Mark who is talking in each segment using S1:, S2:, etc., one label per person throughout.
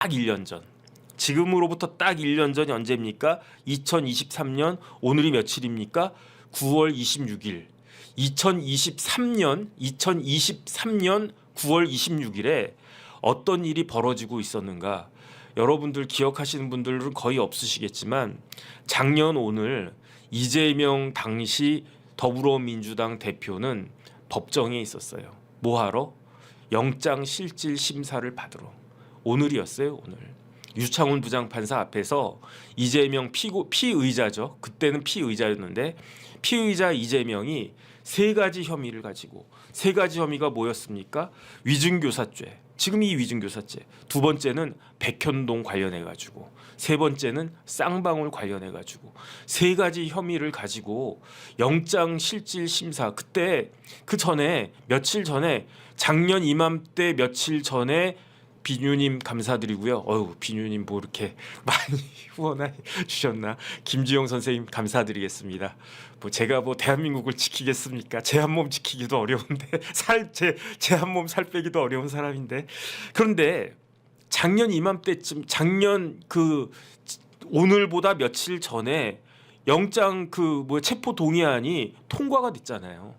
S1: 딱 1년 전. 지금으로부터 딱 1년 전이 언제입니까? 2023년 오늘이 며칠입니까? 9월 26일. 2023년 9월 26일에 어떤 일이 벌어지고 있었는가? 여러분들 기억하시는 분들은 거의 없으시겠지만 작년 오늘 이재명 당시 더불어민주당 대표는 법정에 있었어요. 뭐하러? 영장실질심사를 받으러. 오늘이었어요. 오늘. 유창훈 부장판사 앞에서 이재명 피의자죠. 그때는 피의자였는데 피의자 이재명이 세 가지 혐의를 가지고 세 가지 혐의가 뭐였습니까? 위증교사죄. 지금 이 위증교사죄. 두 번째는 백현동 관련해 가지고 세 번째는 쌍방울 관련해 가지고 세 가지 혐의를 가지고 영장실질심사 그때 그 전에 며칠 전에 작년 이맘때 며칠 전에 비뉴님 감사드리고요. 어유 비뉴님 뭐 이렇게 많이 후원해 주셨나? 김지영 선생님 감사드리겠습니다. 뭐 제가 뭐 대한민국을 지키겠습니까? 제 한 몸 지키기도 어려운데 제 한 몸 살 빼기도 어려운 사람인데 그런데 작년 이맘때쯤 작년 그 오늘보다 며칠 전에 영장 그 뭐 체포 동의안이 통과가 됐잖아요.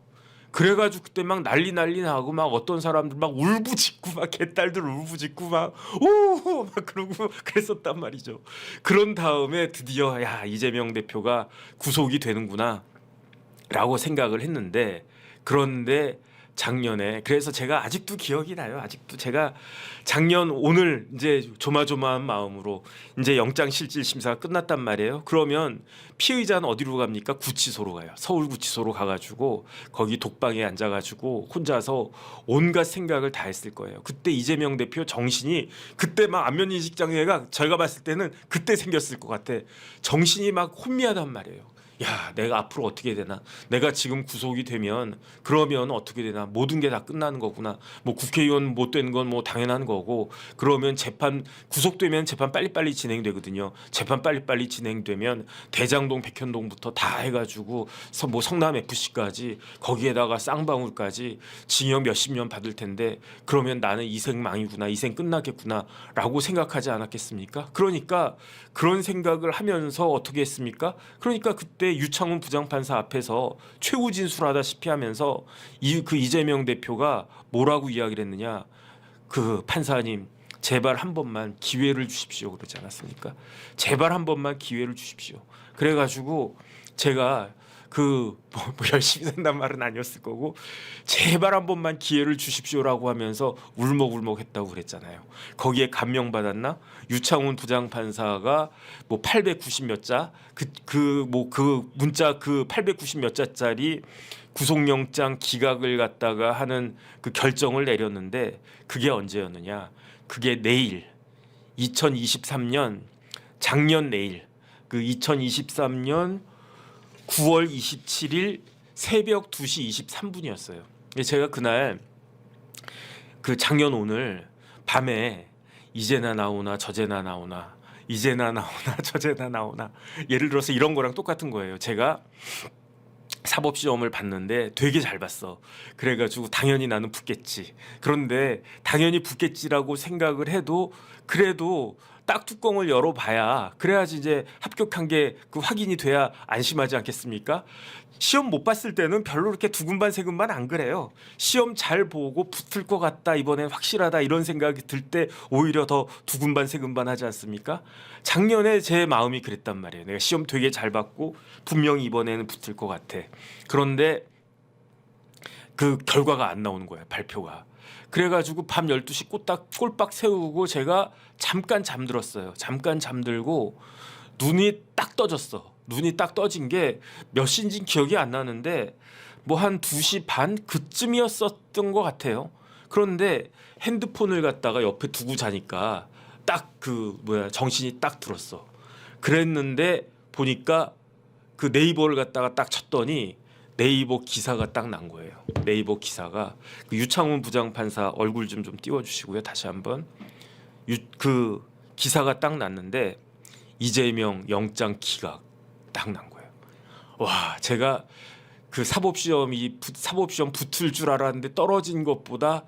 S1: 그래가지고 그때 막 난리 나고 막 어떤 사람들 막 울부짖고 막 개딸들 울부짖고 막 오 막 그러고 그랬었단 말이죠. 그런 다음에 드디어 야 이재명 대표가 구속이 되는구나라고 생각을 했는데 그런데 작년에 그래서 제가 아직도 기억이 나요. 아직도 제가 작년 오늘 이제 조마조마한 마음으로 이제 영장실질심사가 끝났단 말이에요. 그러면 피의자는 어디로 갑니까? 구치소로 가요. 서울구치소로 가가지고 거기 독방에 앉아가지고 혼자서 온갖 생각을 다 했을 거예요. 그때 이재명 대표 정신이 그때 막 안면인식장애가 제가 봤을 때는 그때 생겼을 것 같아. 정신이 막 혼미하단 말이에요. 야, 내가 앞으로 어떻게 되나? 내가 지금 구속이 되면 그러면 어떻게 되나? 모든 게 다 끝나는 거구나. 뭐 국회의원 못 되는 건 뭐 당연한 거고. 그러면 재판 구속되면 재판 빨리빨리 진행되거든요. 재판 빨리빨리 진행되면 대장동, 백현동부터 다 해가지고 뭐 성남 FC까지 거기에다가 쌍방울까지 징역 몇십 년 받을 텐데 그러면 나는 이생 망이구나, 이생 끝나겠구나라고 생각하지 않았겠습니까? 그러니까 그런 생각을 하면서 어떻게 했습니까? 그러니까 그때 유창훈 부장판사 앞에서 최후 진술하다시피 하면서 그 이재명 대표가 뭐라고 이야기를 했느냐? 그 판사님 제발 한 번만 기회를 주십시오 그러지 않았습니까? 제발 한 번만 기회를 주십시오. 그래가지고 제가 뭐 열심히 산단 말은 아니었을 거고 제발 한 번만 기회를 주십시오라고 하면서 울먹울먹했다고 그랬잖아요. 거기에 감명받았나? 유창훈 부장판사가 뭐 890 몇 자 그 문자 그 890 몇 자짜리 구속영장 기각을 갖다가 하는 그 결정을 내렸는데 그게 언제였느냐? 그게 내일 2023년 작년 내일 그 2023년 9월 27일 새벽 2시 23분이었어요. 제가 그날 그 작년 오늘 밤에 이제나 나오나 저제나 나오나 이제나 나오나 저제나 나오나 예를 들어서 이런 거랑 똑같은 거예요. 제가 사법시험을 봤는데 되게 잘 봤어. 그래가지고 당연히 나는 붙겠지. 그런데 당연히 붙겠지라고 생각을 해도 그래도 딱 뚜껑을 열어봐야 그래야지 이제 합격한 게 그 확인이 돼야 안심하지 않겠습니까? 시험 못 봤을 때는 별로 그렇게 두근반 세근반 안 그래요. 시험 잘 보고 붙을 것 같다 이번엔 확실하다 이런 생각이 들 때 오히려 더 두근반 세근반 하지 않습니까? 작년에 제 마음이 그랬단 말이에요. 내가 시험 되게 잘 봤고 분명히 이번에는 붙을 것 같아. 그런데 그 결과가 안 나오는 거야 발표가. 그래가지고 밤 12시 꼴박 세우고 제가 잠깐 잠들었어요. 잠깐 잠들고 눈이 딱 떠졌어. 눈이 딱 떠진 게 몇 시인지 기억이 안 나는데 뭐 한 2시 반 그쯤이었었던 것 같아요. 그런데 핸드폰을 갖다가 옆에 두고 자니까 딱 정신이 딱 들었어. 그랬는데 보니까 그 네이버를 갖다가 딱 쳤더니 네이버 기사가 딱 난 거예요. 네이버 기사가 그 유창훈 부장판사 얼굴 좀 띄워주시고요. 다시 한번 그 기사가 딱 났는데 이재명 영장 기각 딱 난 거예요. 와, 제가 그 사법시험 붙을 줄 알았는데 떨어진 것보다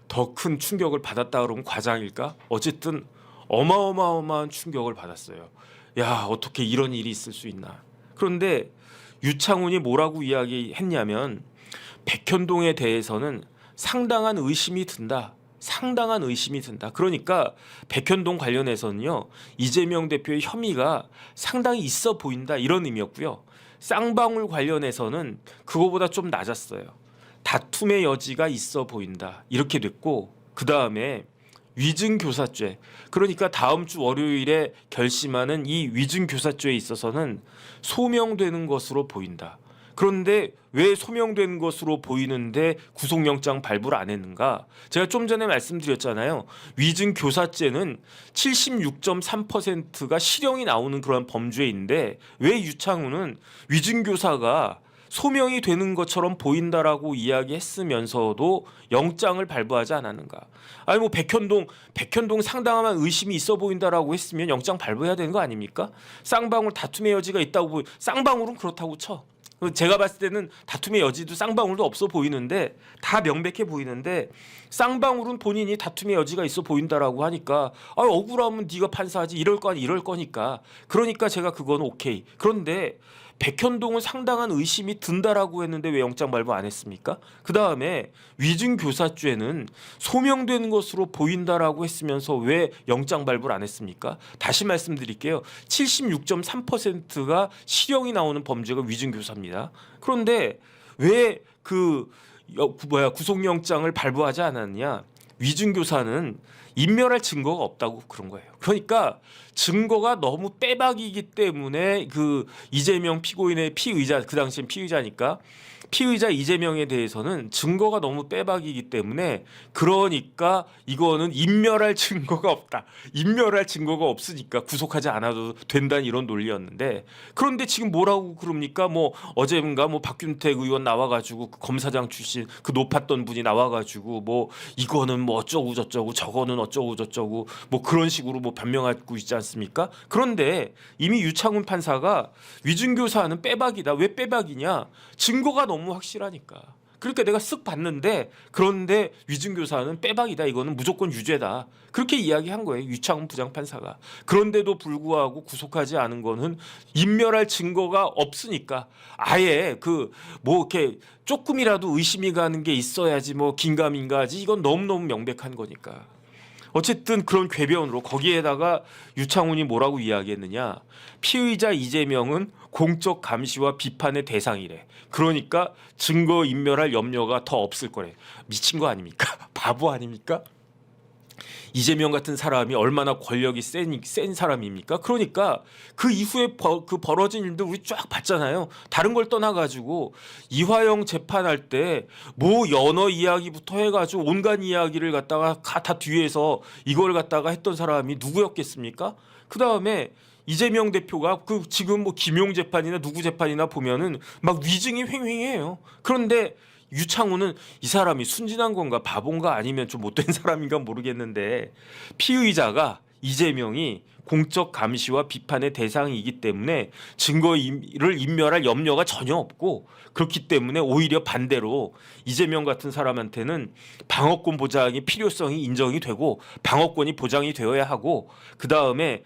S1: 더 큰 충격을 받았다 그러면 과장일까? 어쨌든 어마어마한 충격을 받았어요. 야, 어떻게 이런 일이 있을 수 있나. 그런데 유창훈이 뭐라고 이야기했냐면 백현동에 대해서는 상당한 의심이 든다. 상당한 의심이 든다. 그러니까 백현동 관련해서는요, 이재명 대표의 혐의가 상당히 있어 보인다, 이런 의미였고요. 쌍방울 관련해서는 그거보다 좀 낮았어요. 다툼의 여지가 있어 보인다, 이렇게 됐고, 그 다음에 위증교사죄, 그러니까 다음 주 월요일에 결심하는 이 위증교사죄에 있어서는 소명되는 것으로 보인다. 그런데 왜 소명되는 것으로 보이는데 구속영장 발부를 안 했는가? 제가 좀 전에 말씀드렸잖아요. 위증교사죄는 76.3%가 실형이 나오는 그런 범죄인데 왜 유창훈은 위증교사가 소명이 되는 것처럼 보인다라고 이야기했으면서도 영장을 발부하지 않았는가? 아니 뭐 백현동 상당한 의심이 있어 보인다라고 했으면 영장 발부해야 되는 거 아닙니까? 쌍방울 다툼의 여지가 있다고 쌍방울은 그렇다고 쳐. 제가 봤을 때는 다툼의 여지도 쌍방울도 없어 보이는데 다 명백해 보이는데 쌍방울은 본인이 다툼의 여지가 있어 보인다라고 하니까 억울하면 네가 판사하지 이럴 거니까 그러니까 제가 그건 오케이. 그런데 백현동은 상당한 의심이 든다라고 했는데 왜 영장 발부 안 했습니까? 그 다음에 위증교사죄는 소명되는 것으로 보인다라고 했으면서 왜 영장 발부를 안 했습니까? 다시 말씀드릴게요. 76.3%가 실형이 나오는 범죄가 위증교사입니다. 그런데 왜 구속영장을 발부하지 않았냐? 위증교사는 인멸할 증거가 없다고 그런 거예요. 그러니까 증거가 너무 빼박이기 때문에 그 이재명 피고인의 피의자, 그 당시엔 피의자니까 피의자 이재명에 대해서는 증거가 너무 빼박이기 때문에 그러니까 이거는 인멸할 증거가 없다. 인멸할 증거가 없으니까 구속하지 않아도 된다는 이런 논리였는데 그런데 지금 뭐라고 그럽니까? 뭐 어제인가 뭐 박균택 의원 나와가지고 그 검사장 출신 그 높았던 분이 나와가지고 뭐 이거는 뭐 어쩌고 저쩌고 저거는 어쩌고 저쩌고 뭐 그런 식으로 뭐 변명하고 있지 않습니까? 그런데 이미 유창훈 판사가 위증교사는 빼박이다. 왜 빼박이냐? 증거가 너무 확실하니까. 그러니까 내가 쓱 봤는데 그런데 위증교사는 빼박이다. 이거는 무조건 유죄다. 그렇게 이야기한 거예요. 유창훈 부장판사가. 그런데도 불구하고 구속하지 않은 거는 인멸할 증거가 없으니까 아예 뭐 이렇게 조금이라도 의심이 가는 게 있어야지 뭐 긴가민가하지 이건 너무너무 명백한 거니까. 어쨌든 그런 궤변으로 거기에다가 유창훈이 뭐라고 이야기했느냐. 피의자 이재명은 공적 감시와 비판의 대상이래. 그러니까 증거 인멸할 염려가 더 없을 거래. 미친 거 아닙니까? 바보 아닙니까? 이재명 같은 사람이 얼마나 권력이 센 사람입니까? 그러니까 그 이후에 벌어진 일들 우리 쫙 봤잖아요. 다른 걸 떠나가지고 이화영 재판할 때 뭐 연어 이야기부터 해가지고 온갖 이야기를 갖다가 다 뒤에서 이걸 갖다가 했던 사람이 누구였겠습니까? 그 다음에 이재명 대표가 지금 뭐 김용 재판이나 누구 재판이나 보면은 막 위증이 횡행해요. 그런데 유창훈은 이 사람이 순진한 건가 바본가 아니면 좀 못된 사람인가 모르겠는데 피의자가 이재명이 공적 감시와 비판의 대상이기 때문에 증거를 인멸할 염려가 전혀 없고 그렇기 때문에 오히려 반대로 이재명 같은 사람한테는 방어권 보장의 필요성이 인정이 되고 방어권이 보장이 되어야 하고 그 다음에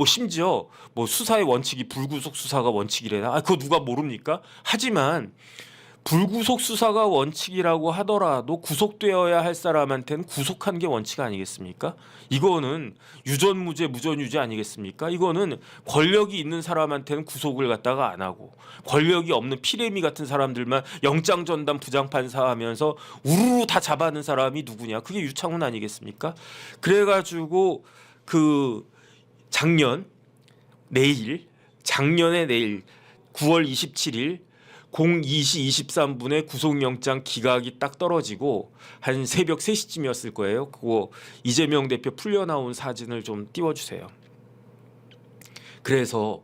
S1: 심지어 수사의 원칙이 불구속 수사가 원칙이래나 그거 누가 모릅니까? 하지만 불구속 수사가 원칙이라고 하더라도 구속되어야 할 사람한테는 구속하는 게 원칙 아니겠습니까? 이거는 유전무죄 무전유죄 아니겠습니까? 이거는 권력이 있는 사람한테는 구속을 갖다가 안 하고 권력이 없는 피레미 같은 사람들만 영장 전담 부장판사 하면서 우르르 다 잡아는 사람이 누구냐? 그게 유창훈 아니겠습니까? 그래가지고 작년에 내일 9월 27일 02시 23분에 구속영장 기각이 딱 떨어지고 한 새벽 3시쯤이었을 거예요. 그거 이재명 대표 풀려나온 사진을 좀 띄워주세요. 그래서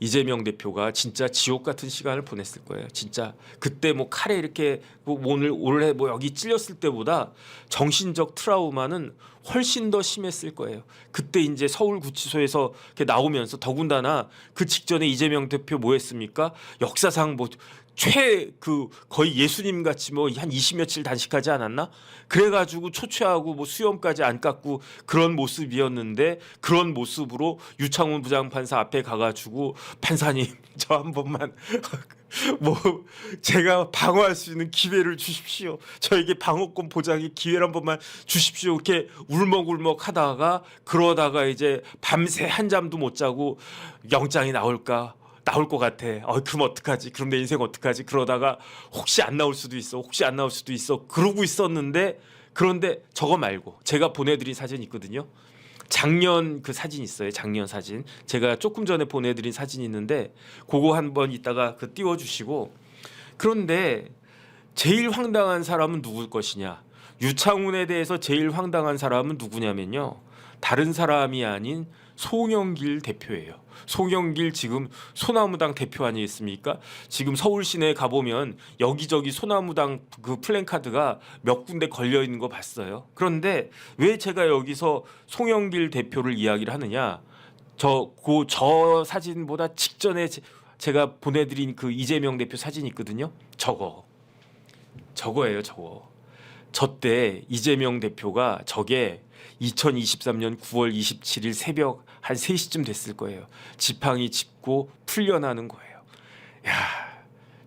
S1: 이재명 대표가 진짜 지옥 같은 시간을 보냈을 거예요. 진짜 그때 뭐 칼에 이렇게 올해 여기 찔렸을 때보다 정신적 트라우마는 훨씬 더 심했을 거예요. 그때 이제 서울구치소에서 이렇게 나오면서 더군다나 그 직전에 이재명 대표 뭐 했습니까? 역사상 뭐 거의 예수님 같이 뭐 한 20며칠 단식하지 않았나? 그래가지고 초췌하고 뭐 수염까지 안 깎고 그런 모습이었는데 그런 모습으로 유창훈 부장판사 앞에 가가지고 판사님 저 한 번만 뭐 제가 방어할 수 있는 기회를 주십시오. 저에게 방어권 보장의 기회를 한 번만 주십시오. 이렇게 울먹울먹 하다가 그러다가 이제 밤새 한잠도 못 자고 영장이 나올 것 같아. 그럼 어떡하지? 그럼 내 인생 어떡하지? 그러다가 혹시 안 나올 수도 있어. 혹시 안 나올 수도 있어. 그러고 있었는데 그런데 저거 말고 제가 보내드린 사진이 있거든요. 작년 그 사진 있어요. 작년 사진. 제가 조금 전에 보내드린 사진이 있는데 그거 한번 이따가 그 띄워주시고 그런데 제일 황당한 사람은 누굴 것이냐. 유창훈에 대해서 제일 황당한 사람은 누구냐면요. 다른 사람이 아닌 송영길 대표예요. 송영길 지금 소나무당 대표 아니겠습니까? 지금 서울 시내에 가보면 여기저기 소나무당 그 플랜카드가 몇 군데 걸려 있는 거 봤어요. 그런데 왜 제가 여기서 송영길 대표를 이야기를 하느냐? 저 사진보다 직전에 제가 보내드린 그 이재명 대표 사진이 있거든요. 저거예요. 저 때 이재명 대표가 저게 2023년 9월 27일 새벽 한 3시쯤 됐을 거예요. 지팡이 짚고 풀려나는 거예요. 야,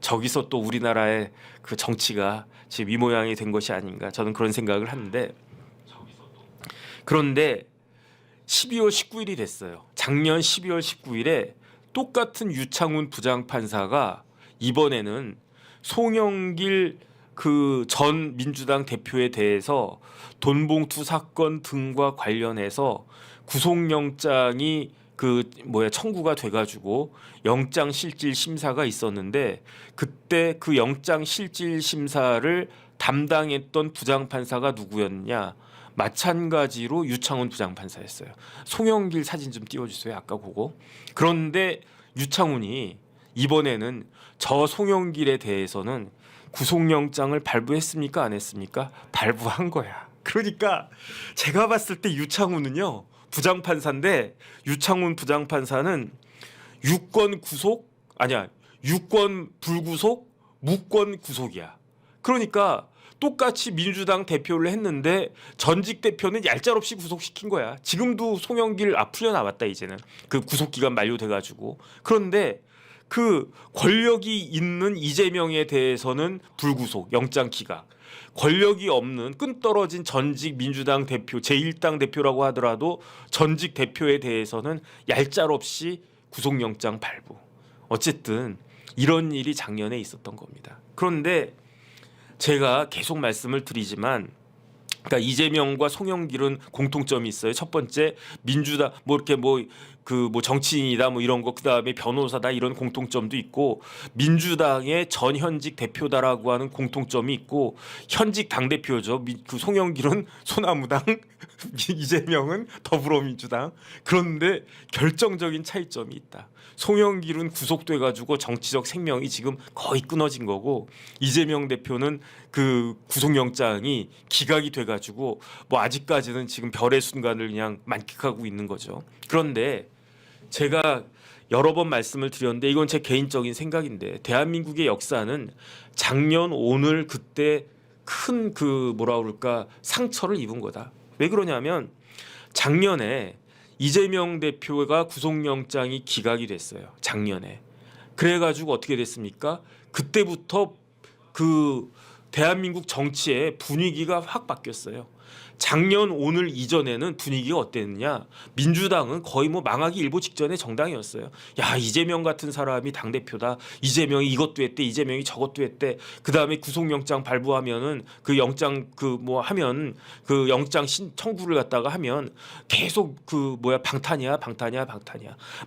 S1: 저기서 또 우리나라의 그 정치가 지금 이 모양이 된 것이 아닌가 저는 그런 생각을 하는데 그런데 12월 19일이 됐어요. 작년 12월 19일에 똑같은 유창훈 부장판사가 이번에는 송영길 그 전 민주당 대표에 대해서 돈봉투 사건 등과 관련해서 구속영장이 청구가 돼가지고 영장 실질 심사가 있었는데 그때 그 영장 실질 심사를 담당했던 부장판사가 누구였냐? 마찬가지로 유창훈 부장판사였어요. 송영길 사진 좀 띄워주세요. 아까 그거. 그런데 유창훈이 이번에는 저 송영길에 대해서는 구속영장을 발부했습니까? 안 했습니까? 발부한 거야. 그러니까 제가 봤을 때 유창훈은요. 부장판사인데 유창훈 부장판사는 유권 불구속, 무권 구속이야. 그러니까 똑같이 민주당 대표를 했는데 전직 대표는 얄짤없이 구속시킨 거야. 지금도 송영길 풀려 나왔다 이제는 그 구속기간 만료돼가지고. 그런데 그 권력이 있는 이재명에 대해서는 불구속, 영장 기각. 권력이 없는 끈떨어진 전직 민주당 대표, 제1당 대표라고 하더라도 전직 대표에 대해서는 얄짤없이 구속영장 발부. 어쨌든 이런 일이 작년에 있었던 겁니다. 그런데 제가 계속 말씀을 드리지만 그러니까 이재명과 송영길은 공통점이 있어요. 첫 번째 민주당 정치인이다 이런 거 그다음에 변호사다 이런 공통점도 있고 민주당의 전현직 대표다라고 하는 공통점이 있고 현직 당 대표죠. 그 송영길은 소나무당, 이재명은 더불어민주당. 그런데 결정적인 차이점이 있다. 송영길은 구속돼 가지고 정치적 생명이 지금 거의 끊어진 거고 이재명 대표는 그 구속영장이 기각이 돼 가지고 아직까지는 지금 별의 순간을 그냥 만끽하고 있는 거죠. 그런데 제가 여러 번 말씀을 드렸는데 이건 제 개인적인 생각인데 대한민국의 역사는 작년 오늘 그때 큰 상처를 입은 거다. 왜 그러냐면 작년에 이재명 대표가 구속영장이 기각이 됐어요. 작년에. 그래가지고 어떻게 됐습니까? 그때부터 그 대한민국 정치의 분위기가 확 바뀌었어요. 작년 오늘 이전에는 분위기가 어땠느냐? 민주당은 거의 망하기 일보 직전의 정당이었어요. 야, 이재명 같은 사람이 당대표다. 이재명이 이것도 했대. 이재명이 저것도 했대. 그다음에 구속영장 발부하면은 그 영장 하면 그 영장 청구를 갖다가 하면 계속 방탄이야.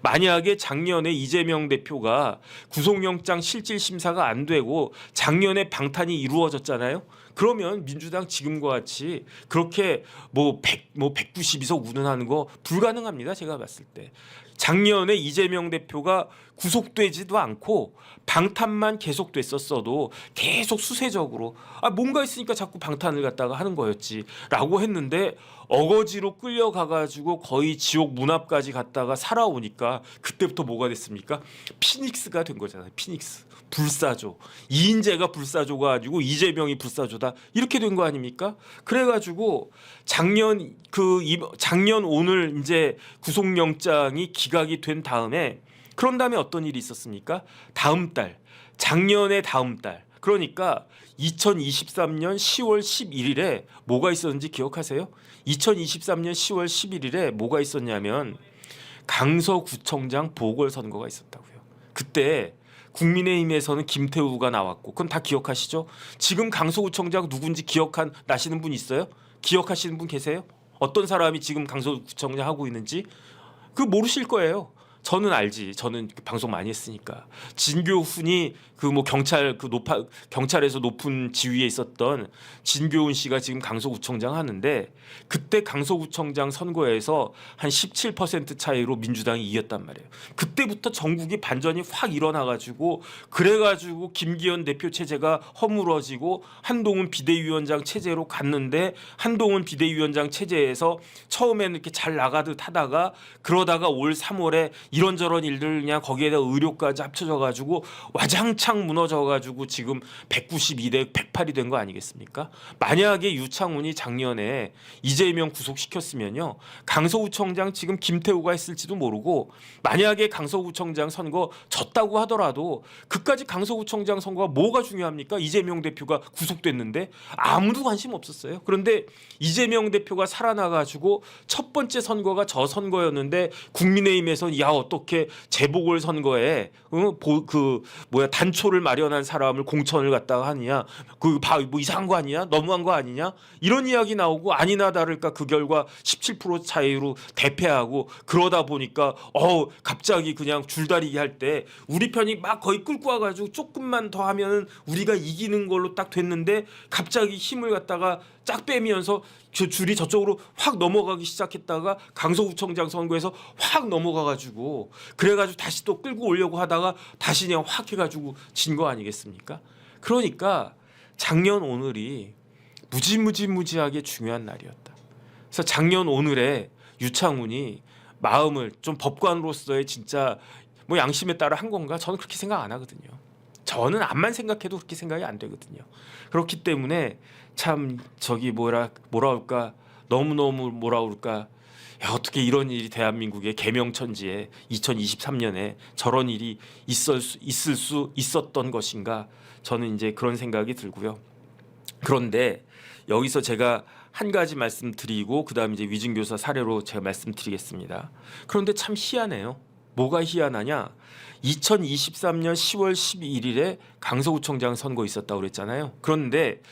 S1: 만약에 작년에 이재명 대표가 구속영장 실질 심사가 안 되고 작년에 방탄이 이루어졌잖아요. 그러면 민주당 지금과 같이 그렇게 192석 운운하는 거 불가능합니다. 제가 봤을 때. 작년에 이재명 대표가 구속되지도 않고 방탄만 계속됐었어도 계속 수세적으로 뭔가 있으니까 자꾸 방탄을 갖다가 하는 거였지라고 했는데 어거지로 끌려가가지고 거의 지옥 문 앞까지 갔다가 살아오니까 그때부터 뭐가 됐습니까? 피닉스가 된 거잖아요. 피닉스. 불사조. 이인재가 불사조가 아니고 이재명이 불사조다. 이렇게 된 거 아닙니까? 그래가지고 작년 오늘 이제 구속영장이 기각이 된 다음에 그런 다음에 어떤 일이 있었습니까? 다음 달. 작년의 다음 달. 그러니까 2023년 10월 11일에 뭐가 있었는지 기억하세요? 2023년 10월 11일에 뭐가 있었냐면 강서구청장 보궐선거가 있었다고요. 그때 국민의힘에서는 김태우가 나왔고 그건 다 기억하시죠? 지금 강서구청장 누군지 나시는 분 있어요? 기억하시는 분 계세요? 어떤 사람이 지금 강서구청장 하고 있는지 그 모르실 거예요. 저는 알지. 저는 방송 많이 했으니까. 진교훈이 경찰에서 높은 지위에 있었던 진교훈 씨가 지금 강서구청장 하는데 그때 강서구청장 선거에서 한 17% 차이로 민주당이 이겼단 말이에요. 그때부터 전국이 반전이 확 일어나가지고 그래가지고 김기현 대표 체제가 허물어지고 한동훈 비대위원장 체제로 갔는데 한동훈 비대위원장 체제에서 처음에는 이렇게 잘 나가듯 하다가 그러다가 올 3월에 이런저런 일들 그냥 거기에다 의료까지 합쳐져 가지고 와장창 무너져 가지고 지금 192대 108이 된 거 아니겠습니까? 만약에 유창훈이 작년에 이재명 구속시켰으면요. 강서구청장 지금 김태우가 했을지도 모르고 만약에 강서구청장 선거 졌다고 하더라도 그까지 강서구청장 선거가 뭐가 중요합니까? 이재명 대표가 구속됐는데 아무도 관심 없었어요. 그런데 이재명 대표가 살아나 가지고 첫 번째 선거가 저 선거였는데 국민의힘에서 야 어떻게 재보궐 선거에 단초를 마련한 사람을 공천을 갖다가 하느냐 뭐 이상한 거 아니냐 너무한 거 아니냐 이런 이야기 나오고 아니나 다를까 그 결과 17% 차이로 대패하고 그러다 보니까 갑자기 그냥 줄다리기 할 때 우리 편이 막 거의 끌고 와가지고 조금만 더 하면은 우리가 이기는 걸로 딱 됐는데 갑자기 힘을 갖다가 쫙 빼면서 줄이 저쪽으로 확 넘어가기 시작했다가 강서구청장 선거에서 확 넘어가가지고 그래가지고 다시 또 끌고 오려고 하다가 다시 그냥 확 해가지고 진 거 아니겠습니까? 그러니까 작년 오늘이 무지무지하게 중요한 날이었다. 그래서 작년 오늘에 유창훈이 마음을 좀 법관으로서의 진짜 뭐 양심에 따라 한 건가? 저는 그렇게 생각 안 하거든요. 저는 암만 생각해도 그렇게 생각이 안 되거든요. 그렇기 때문에 참 뭐라 할까 너무너무 뭐라 그럴까 야, 어떻게 이런 일이 대한민국의 개명천지에 2023년에 저런 일이 있을 수 있었던 것인가 저는 이제 그런 생각이 들고요. 그런데 여기서 제가 한 가지 말씀드리고 그다음 이제 위증교사 사례로 제가 말씀드리겠습니다. 그런데 참 희한해요. 뭐가 희한하냐? 2023년 10월 12일에 강서구청장 선거 있었다고 그랬잖아요. 그런데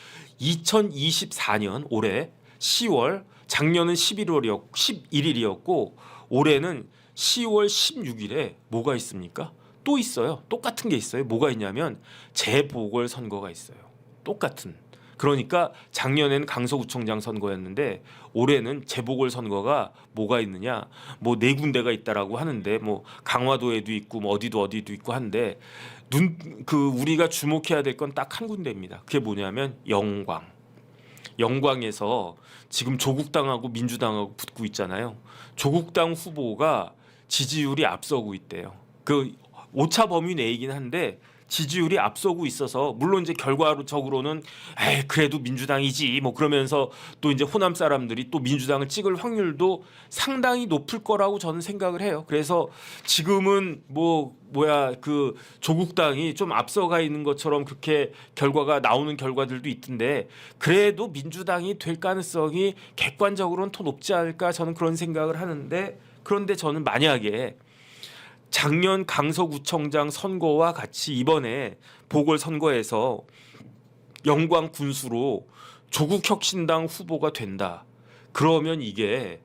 S1: 2024년 올해 10월 작년은 11일이었고 올해는 10월 16일에 뭐가 있습니까? 또 있어요. 똑같은 게 있어요. 뭐가 있냐면 재보궐 선거가 있어요. 똑같은. 그러니까 작년에는 강서구청장 선거였는데 올해는 재보궐 선거가 뭐가 있느냐? 뭐 4군데가 있다라고 하는데 뭐 강화도에도 있고 뭐 어디도 있고 한데 우리가 주목해야 될 건 딱 한 군데입니다. 그게 뭐냐면 영광에서 지금 조국당하고 민주당하고 붙고 있잖아요. 조국당 후보가 지지율이 앞서고 있대요. 그 오차 범위 내이긴 한데 지지율이 앞서고 있어서 물론 이제 결과적으로는 그래도 민주당이지 뭐 그러면서 또 이제 호남 사람들이 또 민주당을 찍을 확률도 상당히 높을 거라고 저는 생각을 해요. 그래서 지금은 그 조국당이 좀 앞서가 있는 것처럼 그렇게 결과가 나오는 결과들도 있던데 그래도 민주당이 될 가능성이 객관적으로는 더 높지 않을까 저는 그런 생각을 하는데 그런데 저는 만약에 작년 강서구청장 선거와 같이 이번에 보궐선거에서 영광 군수로 조국혁신당 후보가 된다. 그러면 이게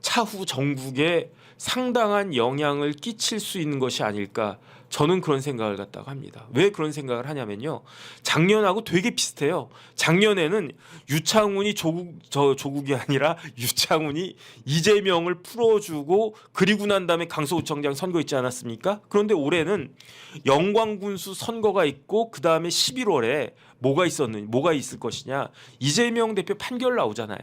S1: 차후 정국에 상당한 영향을 끼칠 수 있는 것이 아닐까 저는 그런 생각을 갖다가 합니다. 왜 그런 생각을 하냐면요. 작년하고 되게 비슷해요. 작년에는 유창훈이 조국이 아니라 유창훈이 이재명을 풀어주고 그리고 난 다음에 강서구청장 선거 있지 않았습니까? 그런데 올해는 영광군수 선거가 있고 그 다음에 11월에 뭐가 있을 것이냐. 이재명 대표 판결 나오잖아요.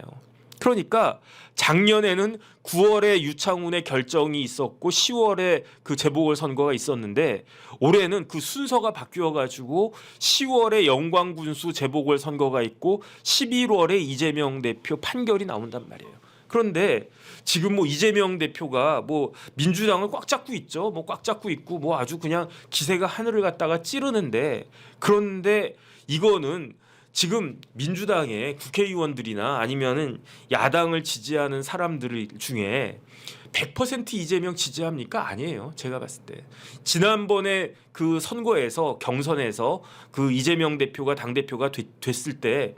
S1: 그러니까 작년에는 9월에 유창훈의 결정이 있었고 10월에 그 재보궐선거가 있었는데 올해는 그 순서가 바뀌어 가지고 10월에 영광군수 재보궐선거가 있고 11월에 이재명 대표 판결이 나온단 말이에요. 그런데 지금 뭐 이재명 대표가 뭐 민주당을 꽉 잡고 있죠. 뭐 꽉 잡고 있고 뭐 아주 그냥 기세가 하늘을 갖다가 찌르는데, 그런데 이거는 지금 민주당의 국회의원들이나 아니면은 야당을 지지하는 사람들 중에 100% 이재명 지지합니까? 아니에요. 제가 봤을 때. 지난번에 그 선거에서 경선에서 그 이재명 대표가 당대표가 됐을 때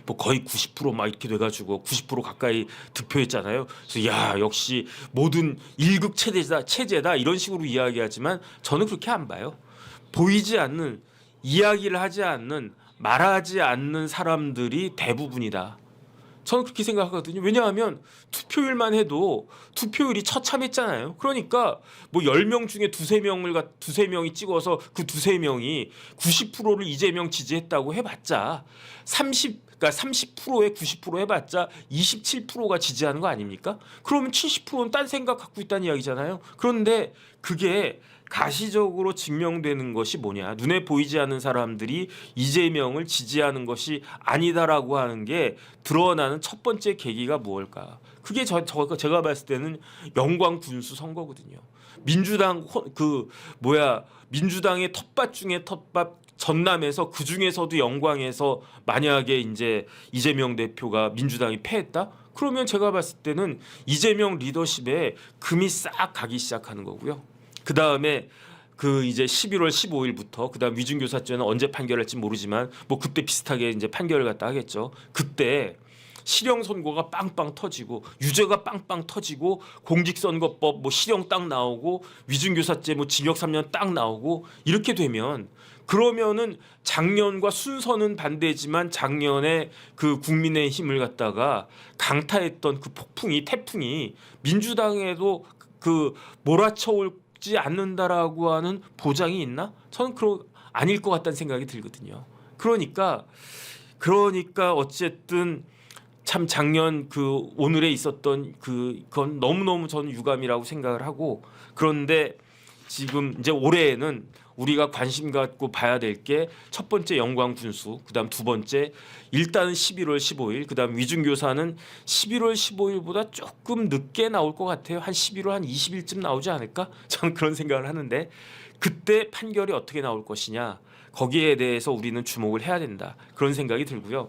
S1: 뭐 거의 90%막 이렇게 돼가지고 90% 가까이 득표했잖아요. 그래서 야, 역시 모든 일극 체제다 이런 식으로 이야기하지만 저는 그렇게 안 봐요. 보이지 않는, 이야기를 하지 않는, 말하지 않는 사람들이 대부분이다. 저는 그렇게 생각하거든요. 왜냐하면 투표율만 해도 투표율이 처참했잖아요. 그러니까 뭐 10명 중에 두세 명이 찍어서 그 두세 명이 90%를 이재명 지지했다고 해봤자 30%에 90% 해봤자 27%가 지지하는 거 아닙니까? 그러면 70%는 딴 생각 갖고 있다는 이야기잖아요. 그런데 그게 가시적으로 증명되는 것이 뭐냐? 눈에 보이지 않는 사람들이 이재명을 지지하는 것이 아니다라고 하는 게 드러나는 첫 번째 계기가 무엇일까? 그게 제가 봤을 때는 영광 군수 선거거든요. 민주당의 텃밭 중에 텃밭, 전남에서 그 중에서도 영광에서 만약에 이제 이재명 대표가 민주당이 패했다? 그러면 제가 봤을 때는 이재명 리더십에 금이 싹 가기 시작하는 거고요. 그 다음에 그 이제 11월 15일부터 그다음 위중교사죄는 언제 판결할지 모르지만 뭐 그때 비슷하게 이제 판결을 갖다 하겠죠. 그때 실형 선고가 빵빵 터지고 유죄가 빵빵 터지고 공직선거법 뭐 실형 딱 나오고 위중교사죄 뭐 징역 3년 딱 나오고 이렇게 되면, 그러면은 작년과 순서는 반대지만 작년에 그 국민의힘을 갖다가 강타했던 그 태풍이 민주당에도 그 몰아쳐올지 않는다라고 하는 보장이 있나? 저는 아닐 것 같다는 생각이 들거든요. 그러니까 어쨌든 참 작년 그 오늘에 있었던 그건 너무너무 저는 유감이라고 생각을 하고, 그런데 지금 이제 올해에는 우리가 관심 갖고 봐야 될 게 첫 번째 영광 군수, 그다음 두 번째 일단은 11월 15일, 그다음 위중교사는 11월 15일보다 조금 늦게 나올 것 같아요. 한 11월 한 20일쯤 나오지 않을까? 저는 그런 생각을 하는데 그때 판결이 어떻게 나올 것이냐, 거기에 대해서 우리는 주목을 해야 된다, 그런 생각이 들고요.